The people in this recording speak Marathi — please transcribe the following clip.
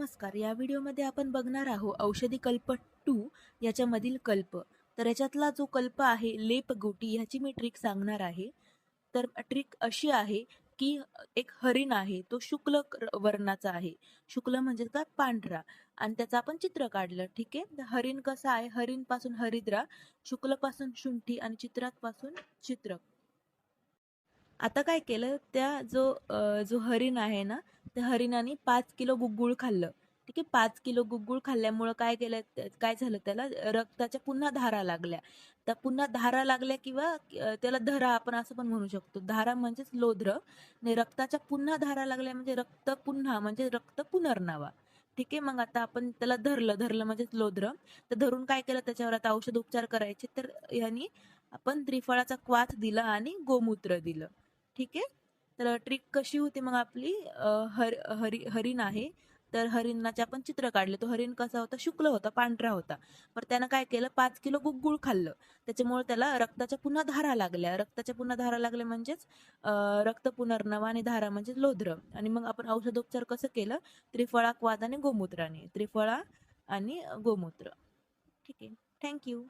नमस्कार. या व्हिडिओमध्ये आपण बघणार आहोत औषधी कल्प 2 याच्यामधील कल्प. तर याच्यातला जो कल्प आहे लेप गोटी ह्याची मी ट्रिक सांगणार आहे. तर ट्रिक अशी आहे की एक हरिण आहे, तो शुक्ल वर्णाचा आहे. शुक्ल म्हणजे काय, पांढरा. आणि त्याचं आपण चित्र काढलं. ठीक आहे. तर हरिण कसं आहे, हरिण पासून हरिद्रा, शुक्ल पासून शुंठी आणि चित्रात पासून चित्र. आता काय केलं, जो हरिण आहे ना, त्या हरिणाने 5 किलो गुग्गुळ खाल्लं. ठीक आहे. 5 किलो गुग्गुळ खाल्ल्यामुळं काय केलं, काय झालं, त्याला रक्ताच्या पुन्हा धारा लागल्या. त्या पुन्हा धारा लागल्या किंवा त्याला धरा आपण असं पण म्हणू शकतो. धारा म्हणजेच लोध्र आणि रक्ताच्या पुन्हा धारा लागल्या म्हणजे रक्त पुन्हा म्हणजे रक्त पुनर्नावा. ठीक आहे. मग आता आपण त्याला धरलं म्हणजेच लोध्र. तर धरून काय केलं, त्याच्यावर आता औषध उपचार करायचे. तर यांनी आपण त्रिफळाचा क्वाथ दिला आणि गोमूत्र दिलं. ठीक आहे. तर ट्रिक कशी होती मग आपली, हरिण आहे. तर हरिणाचे आपण चित्र काढले. तो हरिण कसा होता, शुक्ल होता, पांढरा होता. पण त्यानं काय केलं, 5 किलो गुग्गुळ खाल्लं. त्याच्यामुळे त्याला रक्ताच्या पुन्हा धारा लागल्या. रक्ताच्या पुन्हा धारा लागल्या म्हणजेच रक्त पुनर्नवा आणि धारा म्हणजे लोध्र. आणि मग आपण औषधोपचार कसं केलं, त्रिफळा, क्वाथ आणि गोमूत्राने. त्रिफळा आणि गोमूत्र. ठीक आहे. थँक्यू.